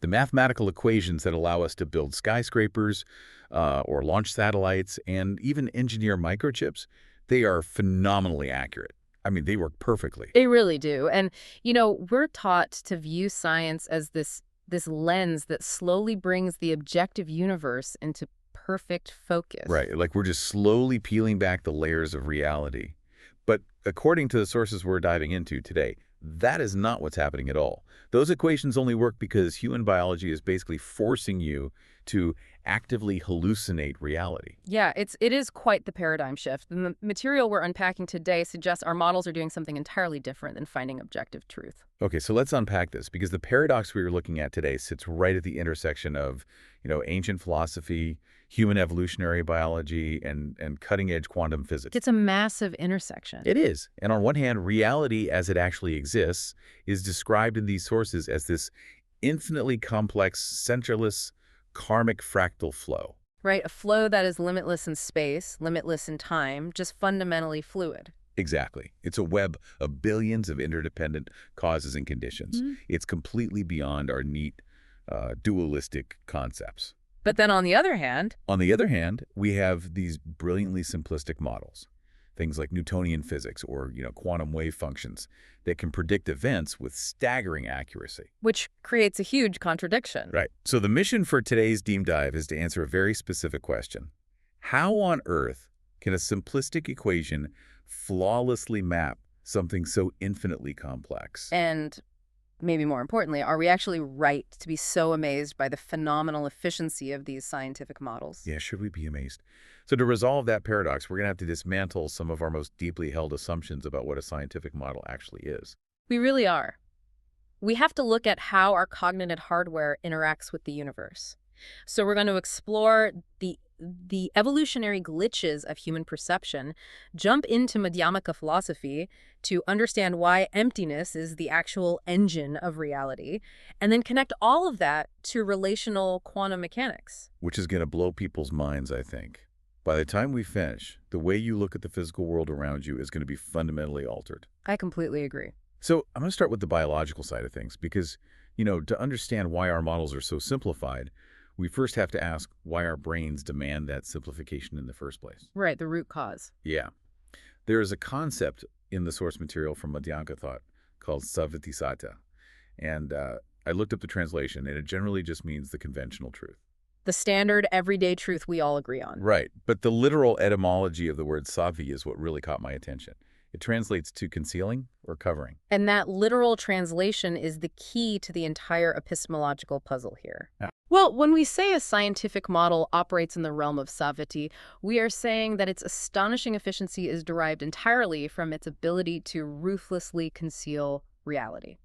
The mathematical equations that allow us to build skyscrapers or launch satellites and even engineer microchips, they are phenomenally accurate. I mean, they work perfectly. They really do. And, we're taught to view science as this lens that slowly brings the objective universe into perfect focus. Right, like we're just slowly peeling back the layers of reality. But according to the sources we're diving into today, that is not what's happening at all. Those equations only work because human biology is basically forcing you to actively hallucinate reality. Yeah, it is quite the paradigm shift. And the material we're unpacking today suggests our models are doing something entirely different than finding objective truth. Okay, so let's unpack this, because the paradox we are looking at today sits right at the intersection of, ancient philosophy, human evolutionary biology, and cutting-edge quantum physics. It's a massive intersection. It is. And on one hand, reality as it actually exists is described in these sources as this infinitely complex, centerless, karmic fractal flow. Right, a flow that is limitless in space, limitless in time, just fundamentally fluid. Exactly. It's a web of billions of interdependent causes and conditions. It's completely beyond our neat, dualistic concepts. But then on the other hand, we have these brilliantly simplistic models, things like Newtonian physics or, quantum wave functions that can predict events with staggering accuracy. which creates a huge contradiction. Right. So the mission for today's deep dive is to answer a very specific question. How on earth can a simplistic equation flawlessly map something so infinitely complex? And maybe more importantly, are we actually right to be so amazed by the phenomenal efficiency of these scientific models? Yeah, should we be amazed? So to resolve that paradox, we're going to have to dismantle some of our most deeply held assumptions about what a scientific model actually is. We really are. We have to look at how our cognitive hardware interacts with the universe. So we're going to explore the evolutionary glitches of human perception, jump into Madhyamaka philosophy to understand why emptiness is the actual engine of reality, and then connect all of that to relational quantum mechanics. Which is going to blow people's minds, I think. By the time we finish, the way you look at the physical world around you is going to be fundamentally altered. I completely agree. So I'm going to start with the biological side of things because, to understand why our models are so simplified, we first have to ask why our brains demand that simplification in the first place. Right, the root cause. Yeah. There is a concept in the source material from Madhyamaka thought called Saṃvṛti-satya. And I looked up the translation, and it generally just means the conventional truth. The standard, everyday truth we all agree on. Right. But the literal etymology of the word savi is what really caught my attention. It translates to concealing or covering. And that literal translation is the key to the entire epistemological puzzle here. Yeah. Well, when we say a scientific model operates in the realm of Saṃvṛti, we are saying that its astonishing efficiency is derived entirely from its ability to ruthlessly conceal reality.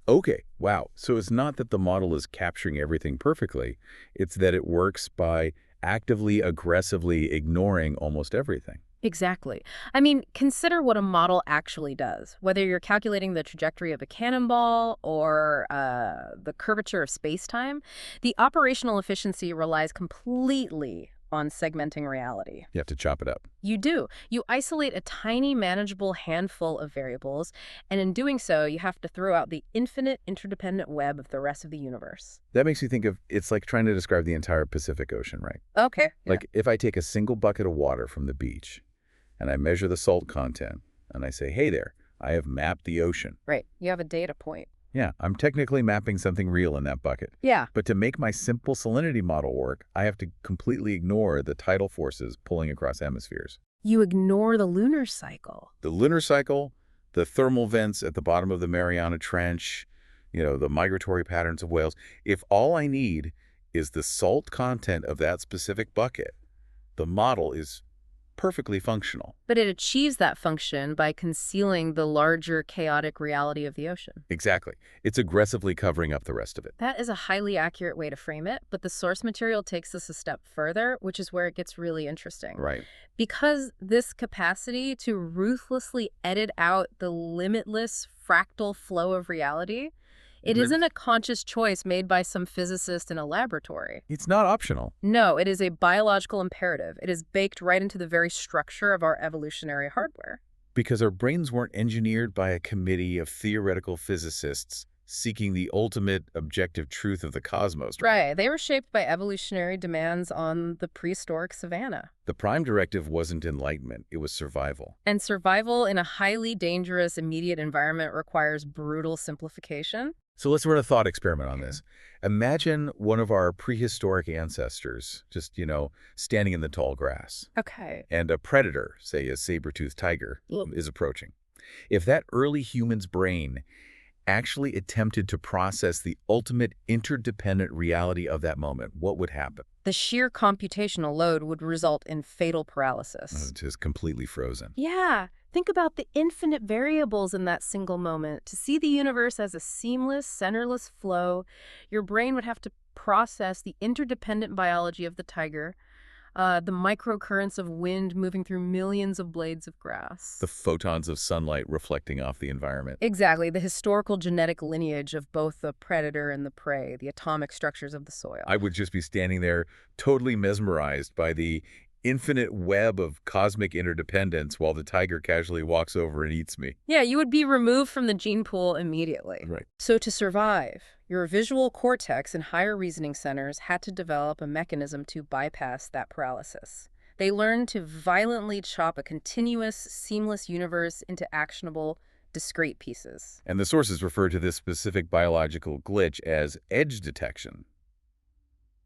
Okay, wow. So it's not that the model is capturing everything perfectly. It's that it works by actively, aggressively ignoring almost everything. Exactly. I mean, consider what a model actually does. Whether you're calculating the trajectory of a cannonball or the curvature of space-time, the operational efficiency relies completely on segmenting reality. You have to chop it up. You do. You isolate a tiny, manageable handful of variables, and in doing so, you have to throw out the infinite interdependent web of the rest of the universe. That makes me think of, it's like trying to describe the entire Pacific Ocean, right? Okay. Like if I take a single bucket of water from the beach and I measure the salt content and I say, hey there, I have mapped the ocean. Right. You have a data point. Yeah, I'm technically mapping something real in that bucket. Yeah. But to make my simple salinity model work, I have to completely ignore the tidal forces pulling across hemispheres. You ignore the lunar cycle. The lunar cycle, the thermal vents at the bottom of the Mariana Trench, the migratory patterns of whales. If all I need is the salt content of that specific bucket, the model is perfectly functional. But it achieves that function by concealing the larger chaotic reality of the ocean. Exactly. It's aggressively covering up the rest of it. That is a highly accurate way to frame it, but the source material takes this a step further, which is where it gets really interesting. Right. Because this capacity to ruthlessly edit out the limitless fractal flow of reality, it isn't a conscious choice made by some physicist in a laboratory. It's not optional. No, it is a biological imperative. It is baked right into the very structure of our evolutionary hardware. Because our brains weren't engineered by a committee of theoretical physicists seeking the ultimate objective truth of the cosmos. Right. They were shaped by evolutionary demands on the prehistoric savanna. The prime directive wasn't enlightenment, it was survival. And survival in a highly dangerous immediate environment requires brutal simplification. So let's run a thought experiment on this. Imagine one of our prehistoric ancestors just, standing in the tall grass. Okay. And a predator, say a saber-toothed tiger, Ugh. is approaching. If that early human's brain actually attempted to process the ultimate interdependent reality of that moment, what would happen? The sheer computational load would result in fatal paralysis. Just completely frozen. Yeah. Think about the infinite variables in that single moment. To see the universe as a seamless, centerless flow, your brain would have to process the interdependent biology of the tiger, the microcurrents of wind moving through millions of blades of grass. The photons of sunlight reflecting off the environment. Exactly. The historical genetic lineage of both the predator and the prey, the atomic structures of the soil. I would just be standing there totally mesmerized by the infinite web of cosmic interdependence while the tiger casually walks over and eats me. Yeah, you would be removed from the gene pool immediately. Right. So to survive, your visual cortex and higher reasoning centers had to develop a mechanism to bypass that paralysis. They learned to violently chop a continuous, seamless universe into actionable, discrete pieces. And the sources refer to this specific biological glitch as edge detection,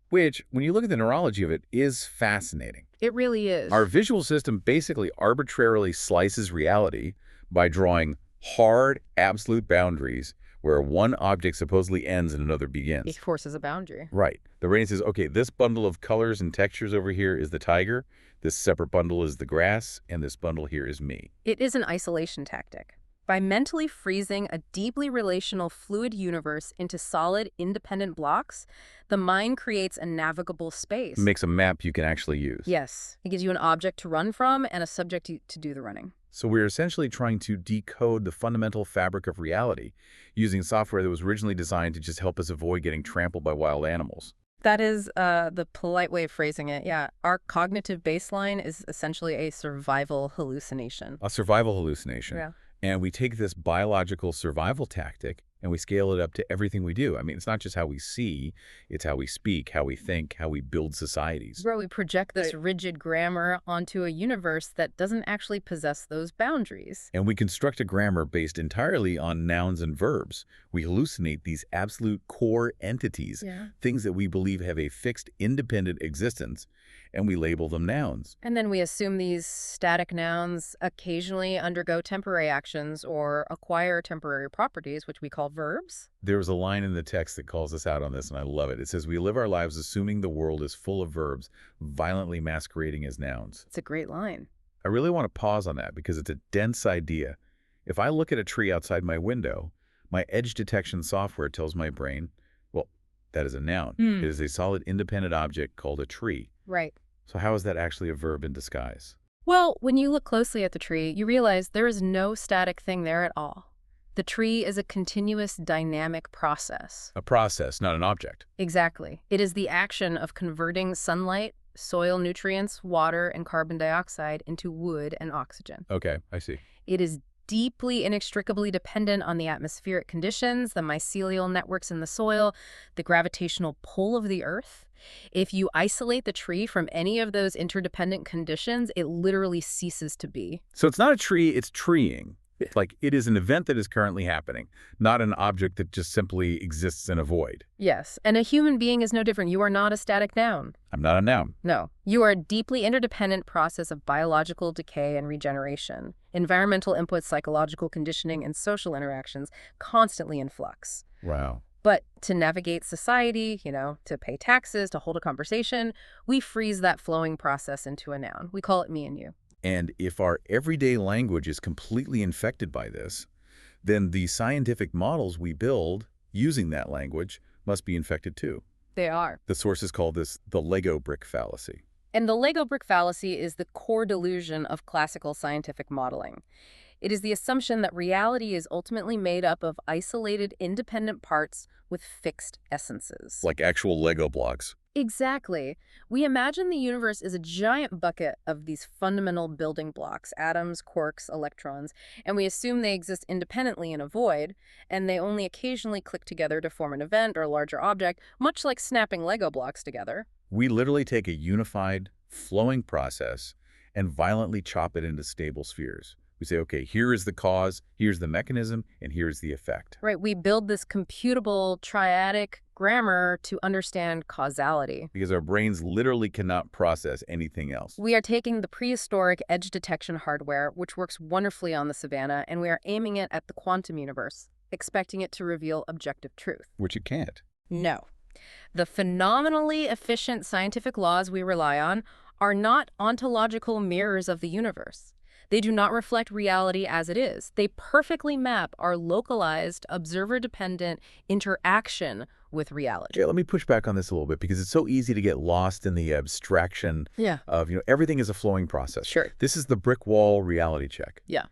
which, when you look at the neurology of it, is fascinating. It really is. Our visual system basically arbitrarily slices reality by drawing hard, absolute boundaries where one object supposedly ends and another begins. It forces a boundary. Right. The brain says, okay, this bundle of colors and textures over here is the tiger, this separate bundle is the grass, and this bundle here is me. It is an isolation tactic. By mentally freezing a deeply relational fluid universe into solid, independent blocks, the mind creates a navigable space. It makes a map you can actually use. Yes. It gives you an object to run from and a subject to do the running. So we're essentially trying to decode the fundamental fabric of reality using software that was originally designed to just help us avoid getting trampled by wild animals. That is the polite way of phrasing it, yeah. Our cognitive baseline is essentially a survival hallucination. A survival hallucination. Yeah. And we take this biological survival tactic and we scale it up to everything we do. I mean, it's not just how we see, it's how we speak, how we think, how we build societies. Where we project this rigid grammar onto a universe that doesn't actually possess those boundaries. And we construct a grammar based entirely on nouns and verbs. We hallucinate these absolute core entities, things that we believe have a fixed, independent existence, and we label them nouns. And then we assume these static nouns occasionally undergo temporary actions or acquire temporary properties, which we call verbs. There's a line in the text that calls us out on this, and I love it. It says, we live our lives assuming the world is full of verbs, violently masquerading as nouns. It's a great line. I really want to pause on that because it's a dense idea. If I look at a tree outside my window, my edge detection software tells my brain, well, that is a noun. It is a solid independent object called a tree. Right. So how is that actually a verb in disguise? Well, when you look closely at the tree, you realize there is no static thing there at all. The tree is a continuous dynamic process. A process, not an object. Exactly. It is the action of converting sunlight, soil nutrients, water, and carbon dioxide into wood and oxygen. Okay, I see. It is deeply inextricably dependent on the atmospheric conditions, the mycelial networks in the soil, the gravitational pull of the earth. If you isolate the tree from any of those interdependent conditions, it literally ceases to be. So it's not a tree, it's treeing. Like it is an event that is currently happening, not an object that just simply exists in a void. Yes, and a human being is no different. You are not a static noun. I'm not a noun. No, you are a deeply interdependent process of biological decay and regeneration, environmental inputs, psychological conditioning, and social interactions constantly in flux. Wow. But to navigate society, to pay taxes, to hold a conversation, we freeze that flowing process into a noun. We call it me and you. And if our everyday language is completely infected by this, then the scientific models we build using that language must be infected too. They are. The sources call this the Lego brick fallacy. And the Lego brick fallacy is the core delusion of classical scientific modeling. It is the assumption that reality is ultimately made up of isolated, independent parts with fixed essences. Like actual Lego blocks. Exactly. We imagine the universe is a giant bucket of these fundamental building blocks, atoms, quarks, electrons, and we assume they exist independently in a void, and they only occasionally click together to form an event or larger object, much like snapping Lego blocks together. We literally take a unified, flowing process and violently chop it into stable spheres. We say, okay, here is the cause, here's the mechanism, and here's the effect. Right, we build this computable triadic grammar to understand causality. Because our brains literally cannot process anything else. We are taking the prehistoric edge detection hardware, which works wonderfully on the savannah, and we are aiming it at the quantum universe, expecting it to reveal objective truth. Which it can't. No. The phenomenally efficient scientific laws we rely on are not ontological mirrors of the universe. They do not reflect reality as it is. They perfectly map our localized, observer-dependent interaction with reality. Yeah, let me push back on this a little bit because it's so easy to get lost in the abstraction of, everything is a flowing process. Sure. This is the brick wall reality check. Yeah.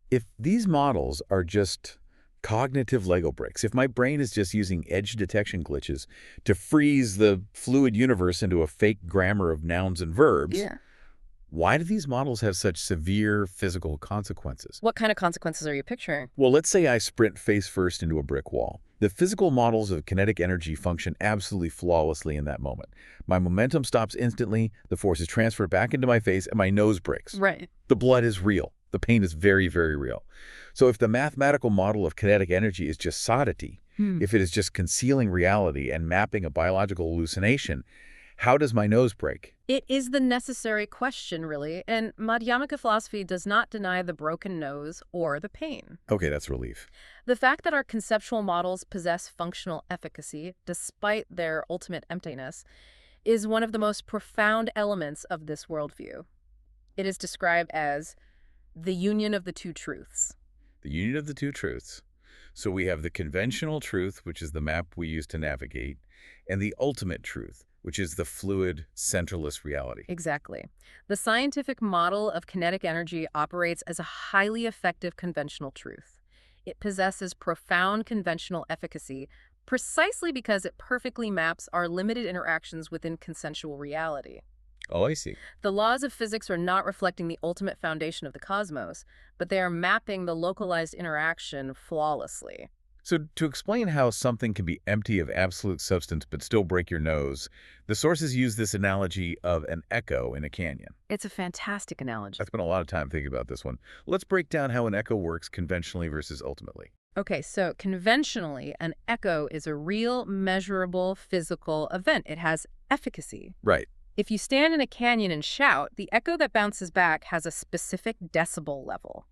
If these models are just cognitive Lego bricks, if my brain is just using edge detection glitches to freeze the fluid universe into a fake grammar of nouns and verbs, why do these models have such severe physical consequences? What kind of consequences are you picturing? Well, let's say I sprint face first into a brick wall. The physical models of kinetic energy function absolutely flawlessly in that moment. My momentum stops instantly, the force is transferred back into my face, and my nose breaks. Right. The blood is real. The pain is very, very real. So if the mathematical model of kinetic energy is just satiety, if it is just concealing reality and mapping a biological hallucination, how does my nose break? It is the necessary question, really, and Madhyamaka philosophy does not deny the broken nose or the pain. Okay, that's relief. The fact that our conceptual models possess functional efficacy, despite their ultimate emptiness, is one of the most profound elements of this worldview. It is described as the union of the two truths. The union of the two truths. So we have the conventional truth, which is the map we use to navigate, and the ultimate truth, which is the fluid, centerless reality. Exactly. The scientific model of kinetic energy operates as a highly effective conventional truth. It possesses profound conventional efficacy precisely because it perfectly maps our limited interactions within consensual reality. Oh, I see. The laws of physics are not reflecting the ultimate foundation of the cosmos, but they are mapping the localized interaction flawlessly. So to explain how something can be empty of absolute substance but still break your nose, the sources use this analogy of an echo in a canyon. It's a fantastic analogy. I spent a lot of time thinking about this one. Let's break down how an echo works conventionally versus ultimately. Okay, so conventionally, an echo is a real, measurable, physical event. It has efficacy. Right. If you stand in a canyon and shout, the echo that bounces back has a specific decibel level.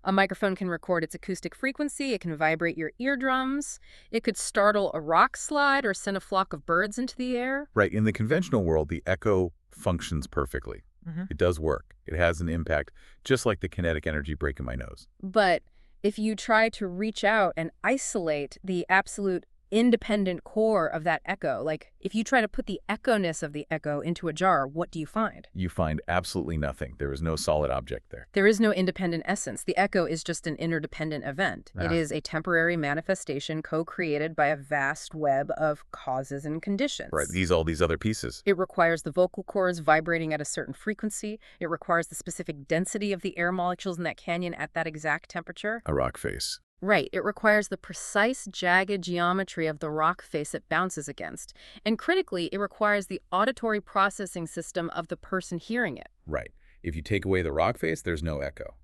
A microphone can record its acoustic frequency, it can vibrate your eardrums, it could startle a rock slide or send a flock of birds into the air. Right. In the conventional world, the echo functions perfectly. It does work. It has an impact, just like the kinetic energy breaking my nose. But if you try to reach out and isolate the absolute independent core of that echo, like if you try to put the echo-ness of the echo into a jar, what do you find? You find absolutely nothing. There is no solid object there. There is no independent essence. The echo is just an interdependent event. It Ah. is a temporary manifestation co-created by a vast web of causes and conditions. Right. All these other pieces. It requires the vocal cords vibrating at a certain frequency. It requires the specific density of the air molecules in that canyon at that exact temperature. A rock face. Right. It requires the precise, jagged geometry of the rock face it bounces against. And critically, it requires the auditory processing system of the person hearing it. Right. If you take away the rock face, there's no echo.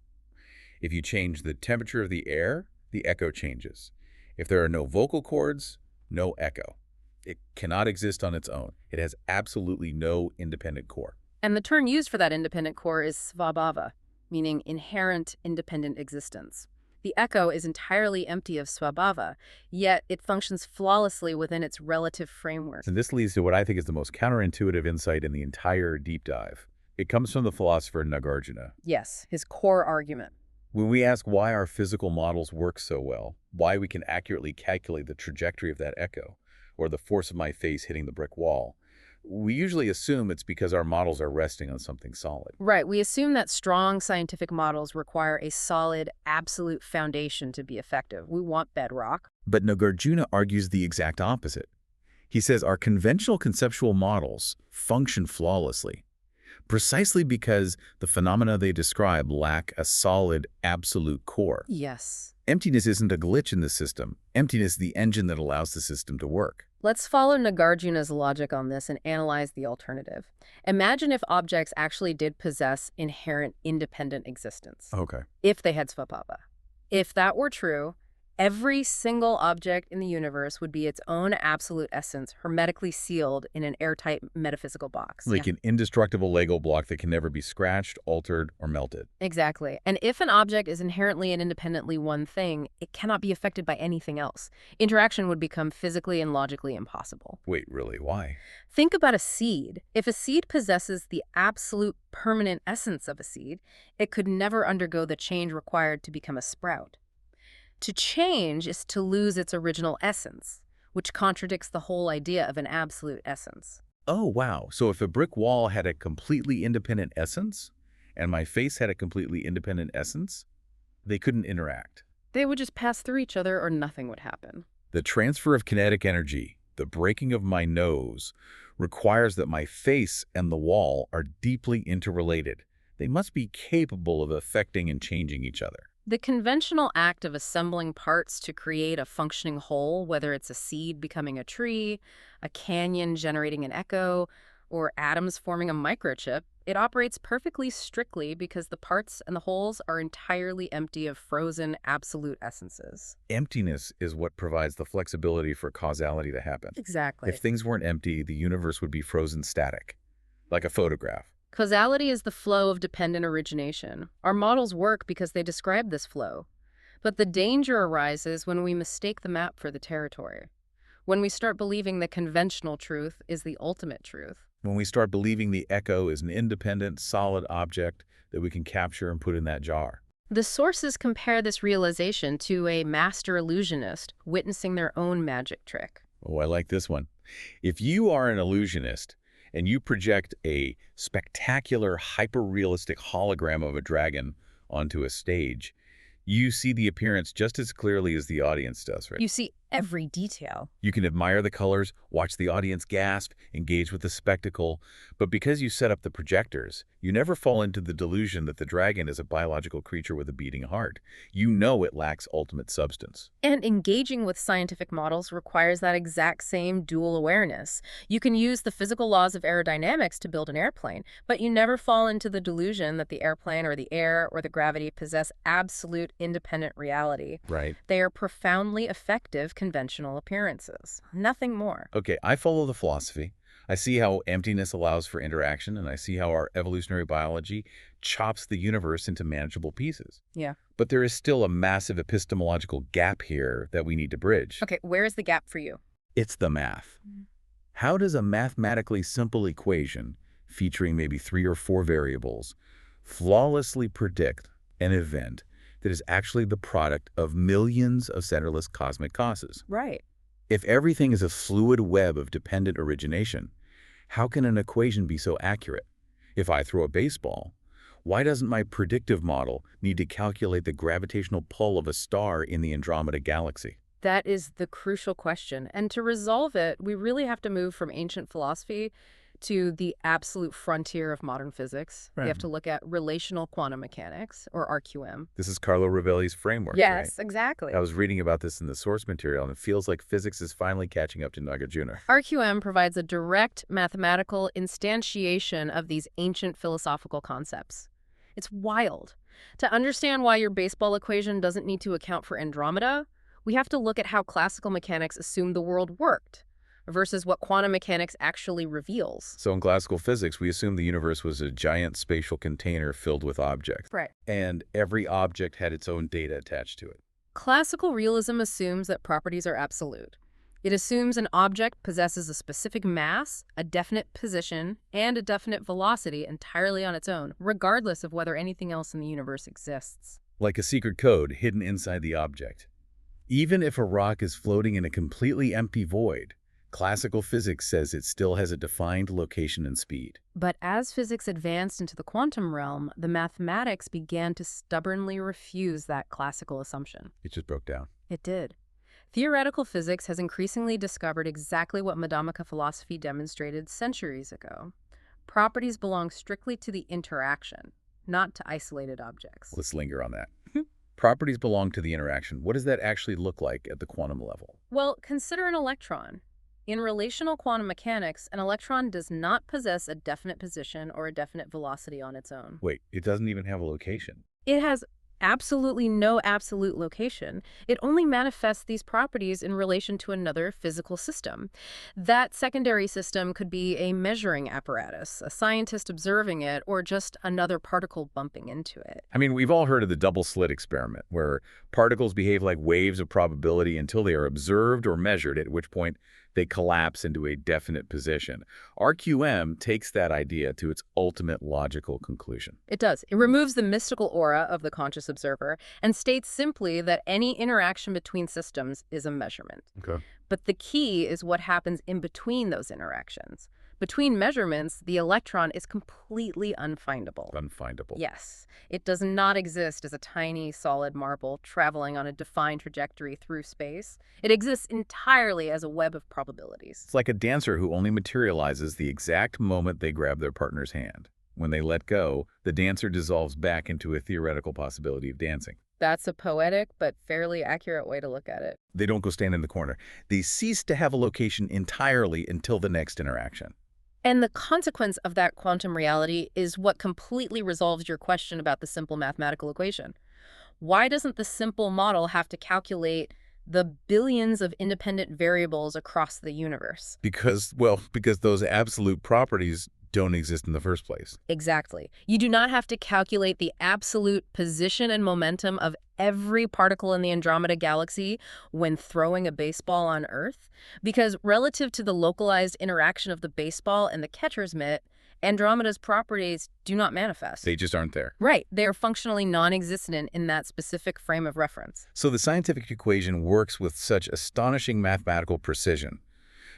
If you change the temperature of the air, the echo changes. If there are no vocal cords, no echo. It cannot exist on its own. It has absolutely no independent core. And the term used for that independent core is svabhava, meaning inherent independent existence. The echo is entirely empty of svabhava, yet it functions flawlessly within its relative framework. And this leads to what I think is the most counterintuitive insight in the entire deep dive. It comes from the philosopher Nagarjuna. Yes, his core argument. When we ask why our physical models work so well, why we can accurately calculate the trajectory of that echo, or the force of my face hitting the brick wall, We usually assume it's because our models are resting on something solid. Right, we assume that strong scientific models require a solid, absolute foundation to be effective. We want bedrock. But Nagarjuna argues the exact opposite. He says our conventional conceptual models function flawlessly, precisely because the phenomena they describe lack a solid, absolute core. Yes. Emptiness isn't a glitch in the system. Emptiness is the engine that allows the system to work. Let's follow Nagarjuna's logic on this and analyze the alternative. Imagine if objects actually did possess inherent independent existence. Okay. If they had svabhava. If that were true, every single object in the universe would be its own absolute essence, hermetically sealed in an airtight metaphysical box. Like an indestructible Lego block that can never be scratched, altered, or melted. Exactly. And if an object is inherently and independently one thing, it cannot be affected by anything else. Interaction would become physically and logically impossible. Wait, really? Why? Think about a seed. If a seed possesses the absolute permanent essence of a seed, it could never undergo the change required to become a sprout. To change is to lose its original essence, which contradicts the whole idea of an absolute essence. Oh, wow. So if a brick wall had a completely independent essence, and my face had a completely independent essence, they couldn't interact. They would just pass through each other or nothing would happen. The transfer of kinetic energy, the breaking of my nose, requires that my face and the wall are deeply interrelated. They must be capable of affecting and changing each other. The conventional act of assembling parts to create a functioning whole, whether it's a seed becoming a tree, a canyon generating an echo, or atoms forming a microchip, it operates perfectly strictly because the parts and the wholes are entirely empty of frozen absolute essences. Emptiness is what provides the flexibility for causality to happen. Exactly. If things weren't empty, the universe would be frozen static, like a photograph. Causality is the flow of dependent origination. Our models work because they describe this flow. But the danger arises when we mistake the map for the territory. When we start believing the conventional truth is the ultimate truth. When we start believing the echo is an independent, solid object that we can capture and put in that jar. The sources compare this realization to a master illusionist witnessing their own magic trick. Oh, I like this one. If you are an illusionist, and you project a spectacular, hyper-realistic hologram of a dragon onto a stage, you see the appearance just as clearly as the audience does, right? You see every detail. You can admire the colors, watch the audience gasp, engage with the spectacle, but because you set up the projectors, you never fall into the delusion that the dragon is a biological creature with a beating heart. You know it lacks ultimate substance. And engaging with scientific models requires that exact same dual awareness. You can use the physical laws of aerodynamics to build an airplane, but you never fall into the delusion that the airplane or the air or the gravity possess absolute independent reality. Right. They are profoundly effective conventional appearances. Nothing more. Okay, I follow the philosophy. I see how emptiness allows for interaction, and I see how our evolutionary biology chops the universe into manageable pieces. Yeah. But there is still a massive epistemological gap here that we need to bridge. Okay, where is the gap for you? It's the math. How does a mathematically simple equation, featuring maybe 3 or 4 variables, flawlessly predict an event that is actually the product of millions of centerless cosmic causes? Right. If everything is a fluid web of dependent origination, how can an equation be so accurate? If I throw a baseball, why doesn't my predictive model need to calculate the gravitational pull of a star in the Andromeda galaxy? That is the crucial question. And to resolve it, we really have to move from ancient philosophy to the absolute frontier of modern physics. Right. We have to look at relational quantum mechanics, or RQM. This is Carlo Rovelli's framework, Yes, right? exactly. I was reading about this in the source material, and it feels like physics is finally catching up to Nagarjuna. RQM provides a direct mathematical instantiation of these ancient philosophical concepts. It's wild. To understand why your baseball equation doesn't need to account for Andromeda, we have to look at how classical mechanics assumed the world worked versus what quantum mechanics actually reveals. So in classical physics, we assume the universe was a giant spatial container filled with objects. Right. And every object had its own data attached to it. Classical realism assumes that properties are absolute. It assumes an object possesses a specific mass, a definite position, and a definite velocity entirely on its own, regardless of whether anything else in the universe exists. Like a secret code hidden inside the object. Even if a rock is floating in a completely empty void, Classical physics says it still has a defined location and speed. But as physics advanced into the quantum realm, the mathematics began to stubbornly refuse that classical assumption. It just broke down. It did. Theoretical physics has increasingly discovered exactly what Madhyamaka philosophy demonstrated centuries ago. Properties belong strictly to the interaction, not to isolated objects. Let's linger on that. Properties belong to the interaction. What does that actually look like at the quantum level? Well, consider an electron. In relational quantum mechanics, an electron does not possess a definite position or a definite velocity on its own. Wait, it doesn't even have a location. It has absolutely no absolute location. It only manifests these properties in relation to another physical system. That secondary system could be a measuring apparatus, a scientist observing it, or just another particle bumping into it. I mean, we've all heard of the double slit experiment, where particles behave like waves of probability until they are observed or measured, at which point they collapse into a definite position. RQM takes that idea to its ultimate logical conclusion. It does. It removes the mystical aura of the conscious observer and states simply that any interaction between systems is a measurement. Okay. But the key is what happens in between those interactions. Between measurements, the electron is completely unfindable. Unfindable. Yes, it does not exist as a tiny, solid marble traveling on a defined trajectory through space. It exists entirely as a web of probabilities. It's like a dancer who only materializes the exact moment they grab their partner's hand. When they let go, the dancer dissolves back into a theoretical possibility of dancing. That's a poetic but fairly accurate way to look at it. They don't go stand in the corner. They cease to have a location entirely until the next interaction. And the consequence of that quantum reality is what completely resolves your question about the simple mathematical equation. Why doesn't the simple model have to calculate the billions of independent variables across the universe? Because those absolute properties don't exist in the first place. Exactly. You do not have to calculate the absolute position and momentum of every particle in the Andromeda galaxy when throwing a baseball on Earth, because relative to the localized interaction of the baseball and the catcher's mitt, Andromeda's properties do not manifest. They just aren't there. Right. They are functionally non-existent in that specific frame of reference. So the scientific equation works with such astonishing mathematical precision,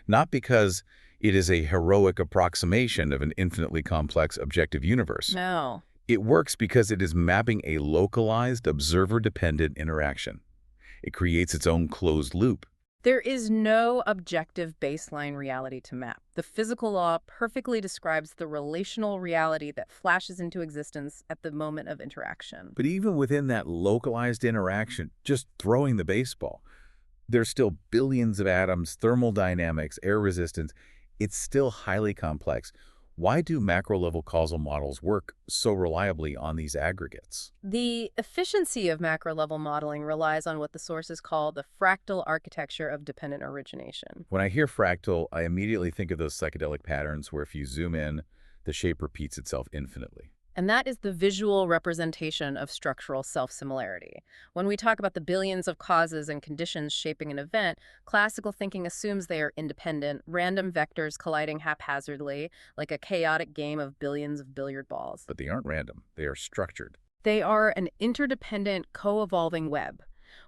not because it is a heroic approximation of an infinitely complex objective universe. No. It works because it is mapping a localized, observer-dependent interaction. It creates its own closed loop. There is no objective baseline reality to map. The physical law perfectly describes the relational reality that flashes into existence at the moment of interaction. But even within that localized interaction, just throwing the baseball, there's still billions of atoms, thermal dynamics, air resistance. It's still highly complex. Why do macro-level causal models work so reliably on these aggregates? The efficiency of macro-level modeling relies on what the sources call the fractal architecture of dependent origination. When I hear fractal, I immediately think of those psychedelic patterns where if you zoom in, the shape repeats itself infinitely. And that is the visual representation of structural self-similarity. When we talk about the billions of causes and conditions shaping an event, classical thinking assumes they are independent, random vectors colliding haphazardly, like a chaotic game of billions of billiard balls. But they aren't random. They are structured. They are an interdependent, co-evolving web.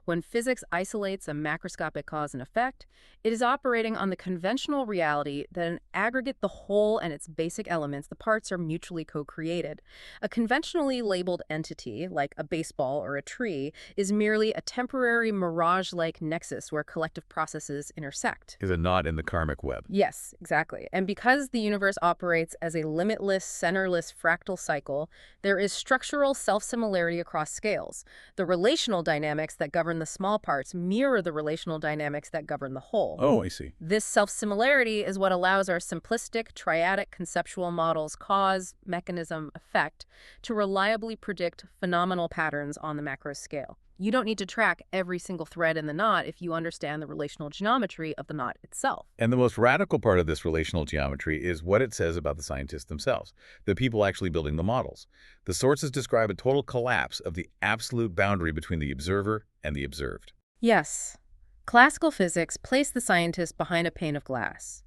When physics isolates a macroscopic cause and effect, it is operating on the conventional reality that an aggregate, the whole and its basic elements, the parts, are mutually co-created. A conventionally labeled entity, like a baseball or a tree, is merely a temporary mirage-like nexus where collective processes intersect. Is a knot in the karmic web. Yes, exactly. And because the universe operates as a limitless, centerless fractal cycle, there is structural self-similarity across scales. The relational dynamics that govern the small parts mirror the relational dynamics that govern the whole. Oh, I see. This self-similarity is what allows our simplistic, triadic conceptual models cause, mechanism, effect to reliably predict phenomenal patterns on the macro scale. You don't need to track every single thread in the knot if you understand the relational geometry of the knot itself. And the most radical part of this relational geometry is what it says about the scientists themselves, the people actually building the models. The sources describe a total collapse of the absolute boundary between the observer and the observed. Yes. Classical physics placed the scientist behind a pane of glass.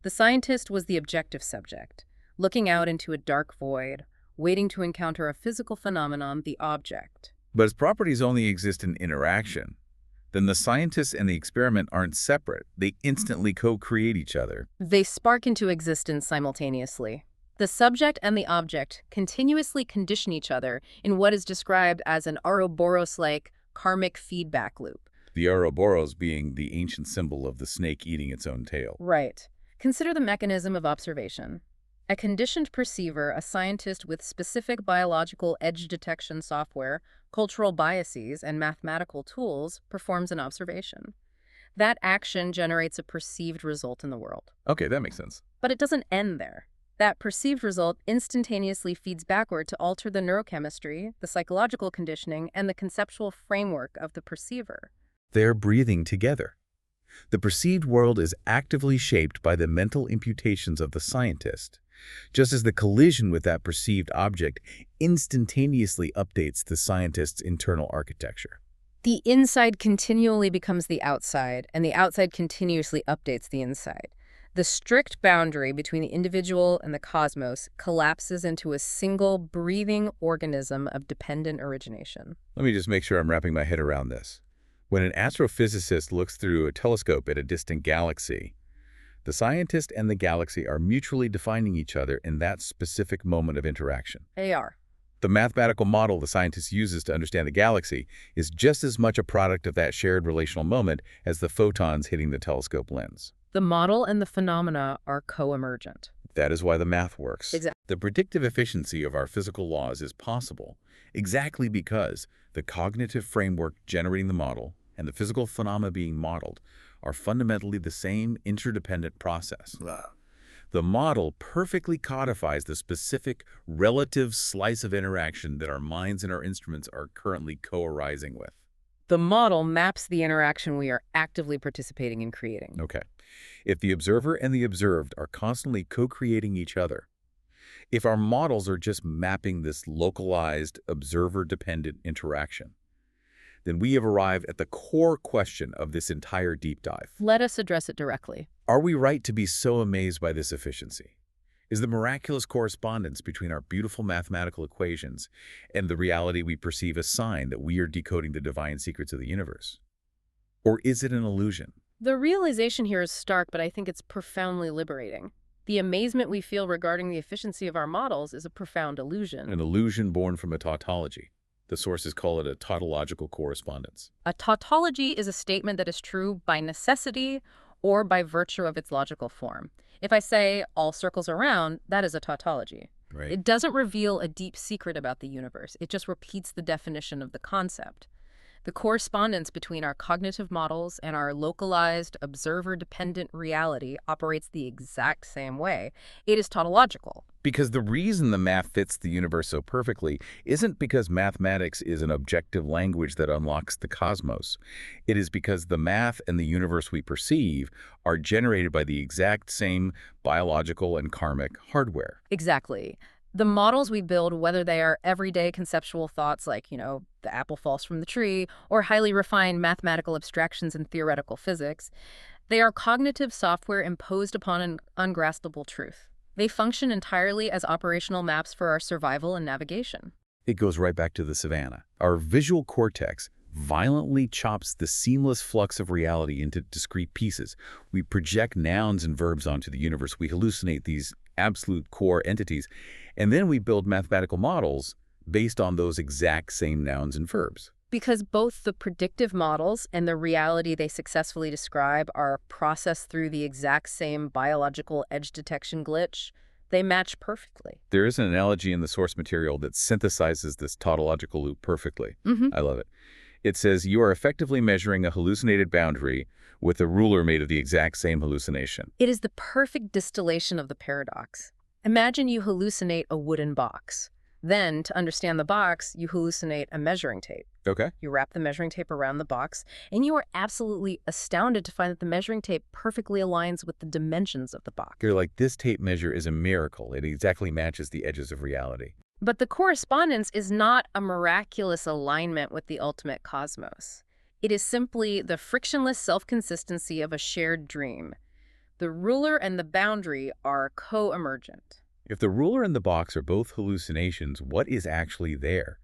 The scientist was the objective subject, looking out into a dark void, waiting to encounter a physical phenomenon, the object. But its properties only exist in interaction. then the scientists and the experiment aren't separate. They instantly co-create each other. They spark into existence simultaneously. The subject and the object continuously condition each other in what is described as an Ouroboros-like karmic feedback loop. The Ouroboros being the ancient symbol of the snake eating its own tail. Right. Consider the mechanism of observation. A conditioned perceiver, a scientist with specific biological edge detection software, cultural biases, and mathematical tools, performs an observation. That action generates a perceived result in the world. Okay, that makes sense. But it doesn't end there. That perceived result instantaneously feeds backward to alter the neurochemistry, the psychological conditioning, and the conceptual framework of the perceiver. They're breathing together. The perceived world is actively shaped by the mental imputations of the scientist, just as the collision with that perceived object instantaneously updates the scientist's internal architecture. The inside continually becomes the outside, and the outside continuously updates the inside. The strict boundary between the individual and the cosmos collapses into a single breathing organism of dependent origination. Let me just make sure I'm wrapping my head around this. When an astrophysicist looks through a telescope at a distant galaxy, the scientist and the galaxy are mutually defining each other in that specific moment of interaction. They are. The mathematical model the scientist uses to understand the galaxy is just as much a product of that shared relational moment as the photons hitting the telescope lens. The model and the phenomena are co-emergent. That is why the math works. Exactly. The predictive efficiency of our physical laws is possible exactly because the cognitive framework generating the model and the physical phenomena being modeled are fundamentally the same interdependent process. The model perfectly codifies the specific relative slice of interaction that our minds and our instruments are currently co-arising with. The model maps the interaction we are actively participating in creating. Okay. If the observer and the observed are constantly co-creating each other, if our models are just mapping this localized, observer-dependent interaction, then we have arrived at the core question of this entire deep dive. Let us address it directly. Are we right to be so amazed by this efficiency? Is the miraculous correspondence between our beautiful mathematical equations and the reality we perceive a sign that we are decoding the divine secrets of the universe? Or is it an illusion? The realization here is stark, but I think it's profoundly liberating. The amazement we feel regarding the efficiency of our models is a profound illusion. An illusion born from a tautology. The sources call it a tautological correspondence. A tautology is a statement that is true by necessity or by virtue of its logical form. If I say all circles are round, that is a tautology. Right. It doesn't reveal a deep secret about the universe. It just repeats the definition of the concept. The correspondence between our cognitive models and our localized, observer-dependent reality operates the exact same way. It is tautological. Because the reason the math fits the universe so perfectly isn't because mathematics is an objective language that unlocks the cosmos. It is because the math and the universe we perceive are generated by the exact same biological and karmic hardware. Exactly. The models we build, whether they are everyday conceptual thoughts like, the apple falls from the tree, or highly refined mathematical abstractions in theoretical physics, they are cognitive software imposed upon an ungraspable truth. They function entirely as operational maps for our survival and navigation. It goes right back to the savannah. Our visual cortex violently chops the seamless flux of reality into discrete pieces. We project nouns and verbs onto the universe. We hallucinate these absolute core entities, and then we build mathematical models based on those exact same nouns and verbs. Because both the predictive models and the reality they successfully describe are processed through the exact same biological edge detection glitch, they match perfectly. There is an analogy in the source material that synthesizes this tautological loop perfectly. I love it. It says, you are effectively measuring a hallucinated boundary with a ruler made of the exact same hallucination. It is the perfect distillation of the paradox. Imagine you hallucinate a wooden box. Then, to understand the box, you hallucinate a measuring tape. Okay. You wrap the measuring tape around the box, and you are absolutely astounded to find that the measuring tape perfectly aligns with the dimensions of the box. You're like, this tape measure is a miracle. It exactly matches the edges of reality. But the correspondence is not a miraculous alignment with the ultimate cosmos. It is simply the frictionless self-consistency of a shared dream. The ruler and the boundary are co-emergent. If the ruler and the box are both hallucinations, what is actually there?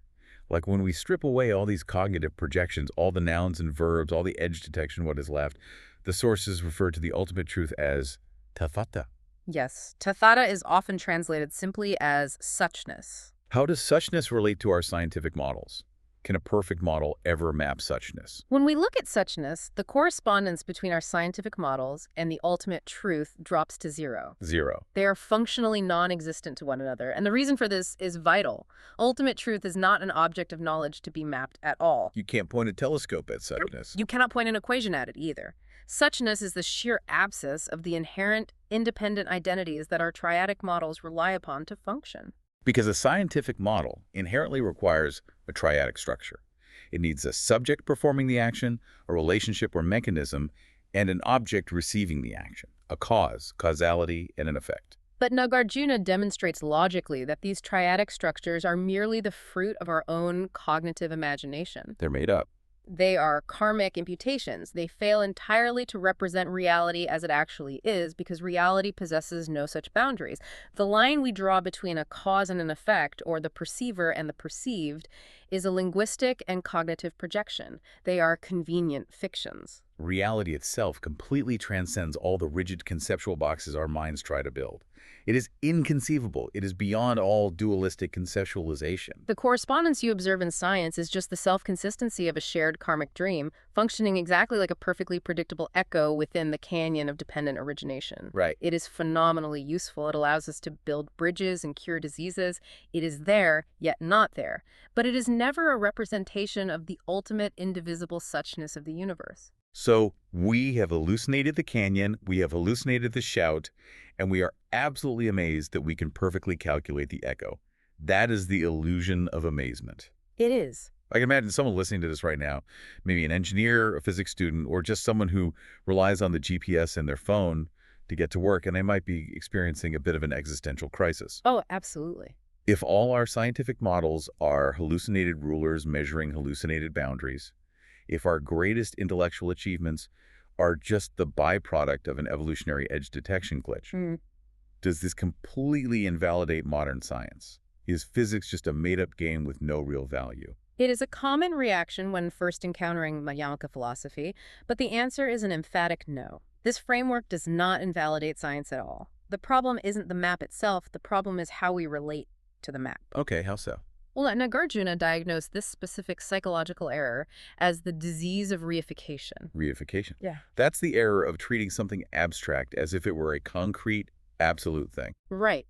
Like when we strip away all these cognitive projections, all the nouns and verbs, all the edge detection, what is left, the sources refer to the ultimate truth as tathata. Yes, tathata is often translated simply as suchness. How does suchness relate to our scientific models? Can a perfect model ever map suchness? When we look at suchness, the correspondence between our scientific models and the ultimate truth drops to zero. Zero. They are functionally non-existent to one another, and the reason for this is vital. Ultimate truth is not an object of knowledge to be mapped at all. You can't point a telescope at suchness. You cannot point an equation at it either. Suchness is the sheer absence of the inherent independent identities that our triadic models rely upon to function. Because a scientific model inherently requires a triadic structure. It needs a subject performing the action, a relationship or mechanism, and an object receiving the action, a cause, causality, and an effect. But Nagarjuna demonstrates logically that these triadic structures are merely the fruit of our own cognitive imagination. They're made up. They are karmic imputations. They fail entirely to represent reality as it actually is because reality possesses no such boundaries. The line we draw between a cause and an effect, or the perceiver and the perceived, is a linguistic and cognitive projection. They are convenient fictions. Reality itself completely transcends all the rigid conceptual boxes our minds try to build. It is inconceivable. It is beyond all dualistic conceptualization. The correspondence you observe in science is just the self-consistency of a shared karmic dream, functioning exactly like a perfectly predictable echo within the canyon of dependent origination. Right. It is phenomenally useful. It allows us to build bridges and cure diseases. It is there, yet not there. But it is never a representation of the ultimate indivisible suchness of the universe. So we have hallucinated the canyon, we have hallucinated the shout, and we are absolutely amazed that we can perfectly calculate the echo. That is the illusion of amazement. It is. I can imagine someone listening to this right now, maybe an engineer, a physics student, or just someone who relies on the GPS in their phone to get to work, and they might be experiencing a bit of an existential crisis. Oh, absolutely. If all our scientific models are hallucinated rulers measuring hallucinated boundaries, if our greatest intellectual achievements are just the byproduct of an evolutionary edge detection glitch, does this completely invalidate modern science? Is physics just a made-up game with no real value? It is a common reaction when first encountering Madhyamaka philosophy, but the answer is an emphatic no. This framework does not invalidate science at all. The problem isn't the map itself, the problem is how we relate to the map. Okay, how so? Well, Nagarjuna diagnosed this specific psychological error as the disease of reification. Reification. Yeah. That's the error of treating something abstract as if it were a concrete, absolute thing. Right.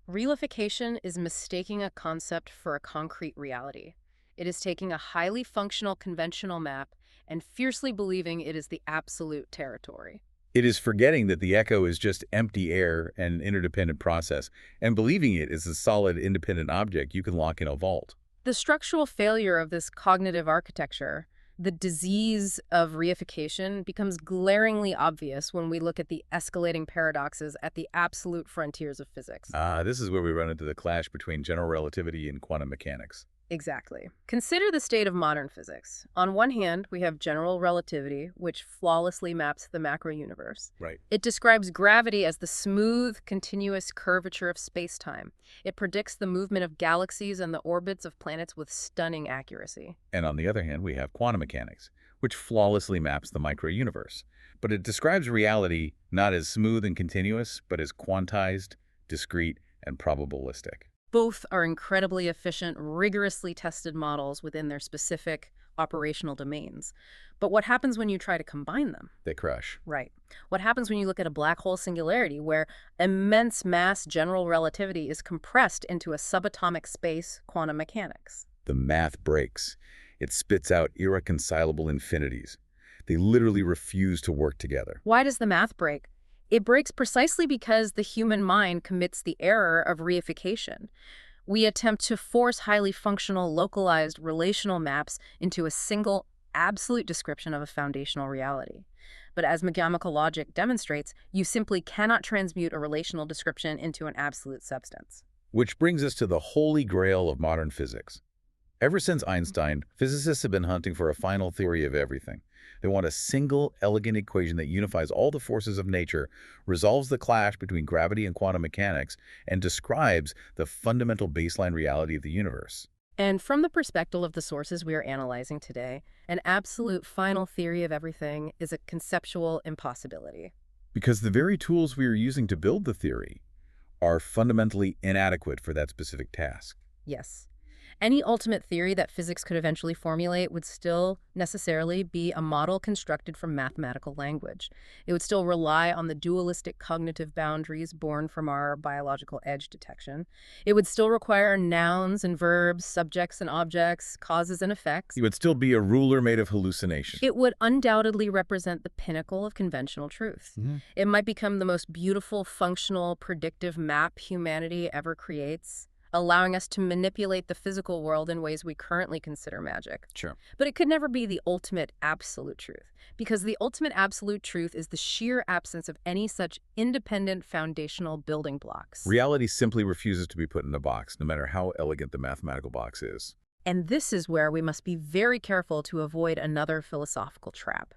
Reification is mistaking a concept for a concrete reality. It is taking a highly functional conventional map and fiercely believing it is the absolute territory. It is forgetting that the echo is just empty air and interdependent process, and believing it is a solid, independent object you can lock in a vault. The structural failure of this cognitive architecture, the disease of reification, becomes glaringly obvious when we look at the escalating paradoxes at the absolute frontiers of physics. This is where we run into the clash between general relativity and quantum mechanics. Exactly. Consider the state of modern physics. On one hand, we have general relativity, which flawlessly maps the macro-universe. Right. It describes gravity as the smooth, continuous curvature of space-time. It predicts the movement of galaxies and the orbits of planets with stunning accuracy. And on the other hand, we have quantum mechanics, which flawlessly maps the micro-universe. But it describes reality not as smooth and continuous, but as quantized, discrete, and probabilistic. Both are incredibly efficient, rigorously tested models within their specific operational domains. But what happens when you try to combine them? They crush. Right. What happens when you look at a black hole singularity where immense mass general relativity is compressed into a subatomic space, quantum mechanics? The math breaks. It spits out irreconcilable infinities. They literally refuse to work together. Why does the math break? It breaks precisely because the human mind commits the error of reification. We attempt to force highly functional, localized, relational maps into a single, absolute description of a foundational reality. But as Madhyamaka logic demonstrates, you simply cannot transmute a relational description into an absolute substance. Which brings us to the holy grail of modern physics. Ever since Einstein, physicists have been hunting for a final theory of everything. They want a single, elegant equation that unifies all the forces of nature, resolves the clash between gravity and quantum mechanics, and describes the fundamental baseline reality of the universe. And from the perspective of the sources we are analyzing today, an absolute final theory of everything is a conceptual impossibility. Because the very tools we are using to build the theory are fundamentally inadequate for that specific task. Yes. Any ultimate theory that physics could eventually formulate would still necessarily be a model constructed from mathematical language. It would still rely on the dualistic cognitive boundaries born from our biological edge detection. It would still require nouns and verbs, subjects and objects, causes and effects. It would still be a ruler made of hallucination. It would undoubtedly represent the pinnacle of conventional truth. It might become the most beautiful, functional, predictive map humanity ever creates, allowing us to manipulate the physical world in ways we currently consider magic. Sure. But it could never be the ultimate absolute truth, because the ultimate absolute truth is the sheer absence of any such independent foundational building blocks. Reality simply refuses to be put in a box, no matter how elegant the mathematical box is. And this is where we must be very careful to avoid another philosophical trap.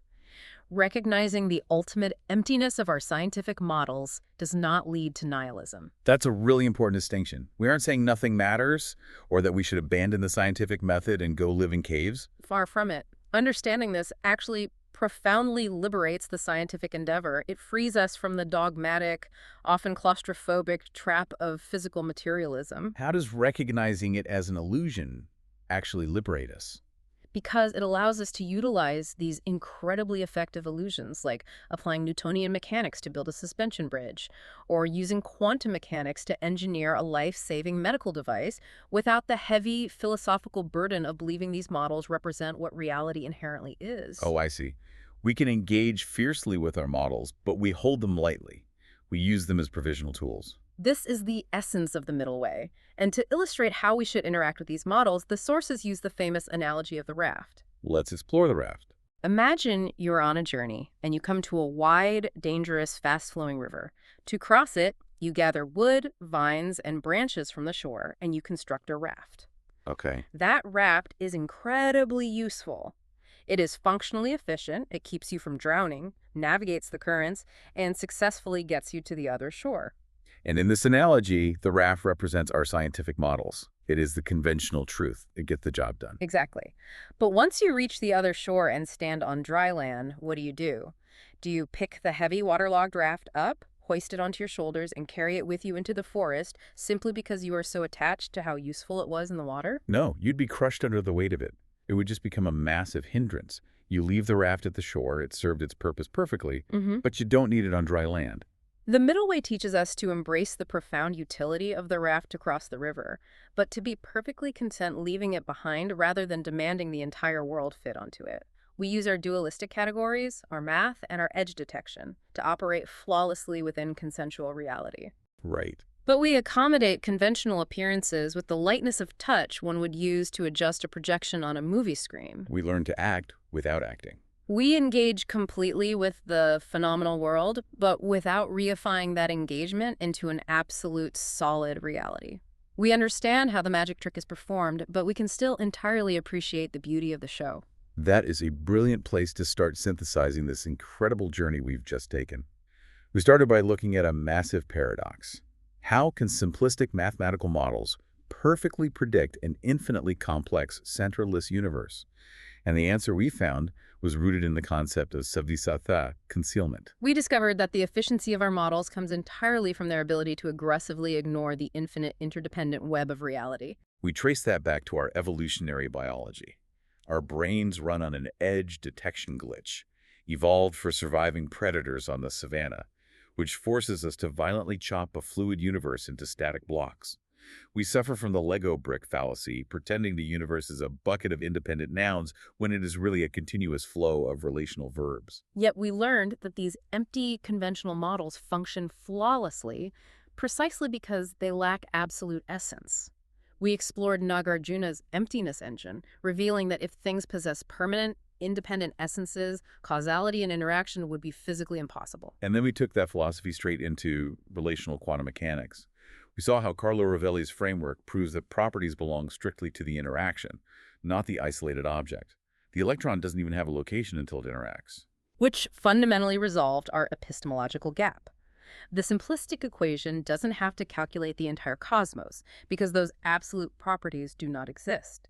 Recognizing the ultimate emptiness of our scientific models does not lead to nihilism. That's a really important distinction. We aren't saying nothing matters or that we should abandon the scientific method and go live in caves. Far from it. Understanding this actually profoundly liberates the scientific endeavor. It frees us from the dogmatic, often claustrophobic trap of physical materialism. How does recognizing it as an illusion actually liberate us? Because it allows us to utilize these incredibly effective illusions, like applying Newtonian mechanics to build a suspension bridge, or using quantum mechanics to engineer a life-saving medical device without the heavy philosophical burden of believing these models represent what reality inherently is. Oh, I see. We can engage fiercely with our models, but we hold them lightly. We use them as provisional tools. This is the essence of the middle way. And to illustrate how we should interact with these models, the sources use the famous analogy of the raft. Let's explore the raft. Imagine you're on a journey and you come to a wide, dangerous, fast-flowing river. To cross it, you gather wood, vines, and branches from the shore, and you construct a raft. Okay. That raft is incredibly useful. It is functionally efficient, it keeps you from drowning, navigates the currents, and successfully gets you to the other shore. And in this analogy, the raft represents our scientific models. It is the conventional truth. It gets the job done. Exactly. But once you reach the other shore and stand on dry land, what do? Do you pick the heavy waterlogged raft up, hoist it onto your shoulders, and carry it with you into the forest simply because you are so attached to how useful it was in the water? No, you'd be crushed under the weight of it. It would just become a massive hindrance. You leave the raft at the shore. It served its purpose perfectly, but you don't need it on dry land. The middle way teaches us to embrace the profound utility of the raft to cross the river, but to be perfectly content leaving it behind rather than demanding the entire world fit onto it. We use our dualistic categories, our math, and our edge detection to operate flawlessly within consensual reality. Right. But we accommodate conventional appearances with the lightness of touch one would use to adjust a projection on a movie screen. We learn to act without acting. We engage completely with the phenomenal world, but without reifying that engagement into an absolute solid reality. We understand how the magic trick is performed, but we can still entirely appreciate the beauty of the show. That is a brilliant place to start synthesizing this incredible journey we've just taken. We started by looking at a massive paradox. How can simplistic mathematical models perfectly predict an infinitely complex, centerless universe? And the answer we found was rooted in the concept of Saṃvṛti-satya, concealment. We discovered that the efficiency of our models comes entirely from their ability to aggressively ignore the infinite interdependent web of reality. We trace that back to our evolutionary biology. Our brains run on an edge detection glitch, evolved for surviving predators on the savanna, which forces us to violently chop a fluid universe into static blocks. We suffer from the Lego brick fallacy, pretending the universe is a bucket of independent nouns when it is really a continuous flow of relational verbs. Yet we learned that these empty conventional models function flawlessly precisely because they lack absolute essence. We explored Nagarjuna's emptiness engine, revealing that if things possess permanent, independent essences, causality and interaction would be physically impossible. And then we took that philosophy straight into relational quantum mechanics. We saw how Carlo Rovelli's framework proves that properties belong strictly to the interaction, not the isolated object. The electron doesn't even have a location until it interacts. Which fundamentally resolved our epistemological gap. The simplistic equation doesn't have to calculate the entire cosmos, because those absolute properties do not exist.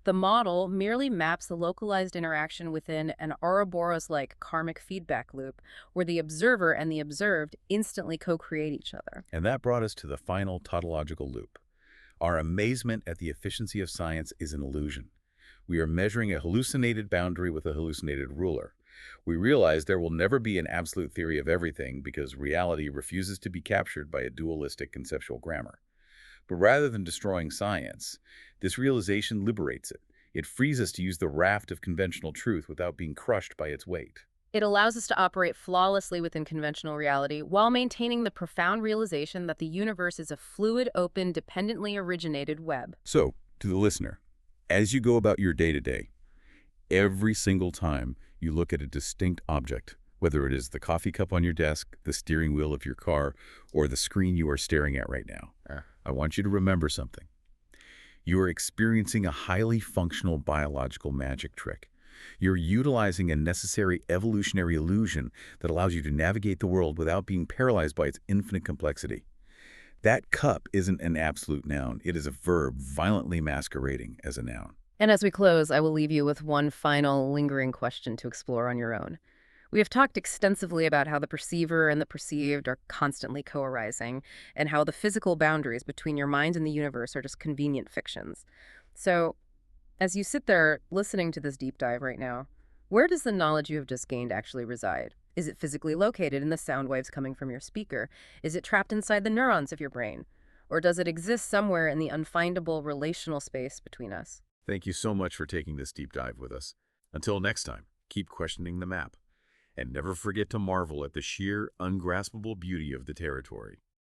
The model merely maps the localized interaction within an Ouroboros-like karmic feedback loop, where the observer and the observed instantly co-create each other. And that brought us to the final tautological loop. Our amazement at the efficiency of science is an illusion. We are measuring a hallucinated boundary with a hallucinated ruler. We realize there will never be an absolute theory of everything because reality refuses to be captured by a dualistic conceptual grammar. But rather than destroying science, this realization liberates it. It frees us to use the raft of conventional truth without being crushed by its weight. It allows us to operate flawlessly within conventional reality while maintaining the profound realization that the universe is a fluid, open, dependently originated web. So, to the listener, as you go about your day-to-day, every single time you look at a distinct object, whether it is the coffee cup on your desk, the steering wheel of your car, or the screen you are staring at right now, I want you to remember something. You are experiencing a highly functional biological magic trick. You're utilizing a necessary evolutionary illusion that allows you to navigate the world without being paralyzed by its infinite complexity. That cup isn't an absolute noun. It is a verb violently masquerading as a noun. And as we close, I will leave you with one final lingering question to explore on your own. We have talked extensively about how the perceiver and the perceived are constantly co-arising, and how the physical boundaries between your mind and the universe are just convenient fictions. So, as you sit there listening to this deep dive right now, where does the knowledge you have just gained actually reside? Is it physically located in the sound waves coming from your speaker? Is it trapped inside the neurons of your brain? Or does it exist somewhere in the unfindable relational space between us? Thank you so much for taking this deep dive with us. Until next time, keep questioning the map. And never forget to marvel at the sheer, ungraspable beauty of the territory.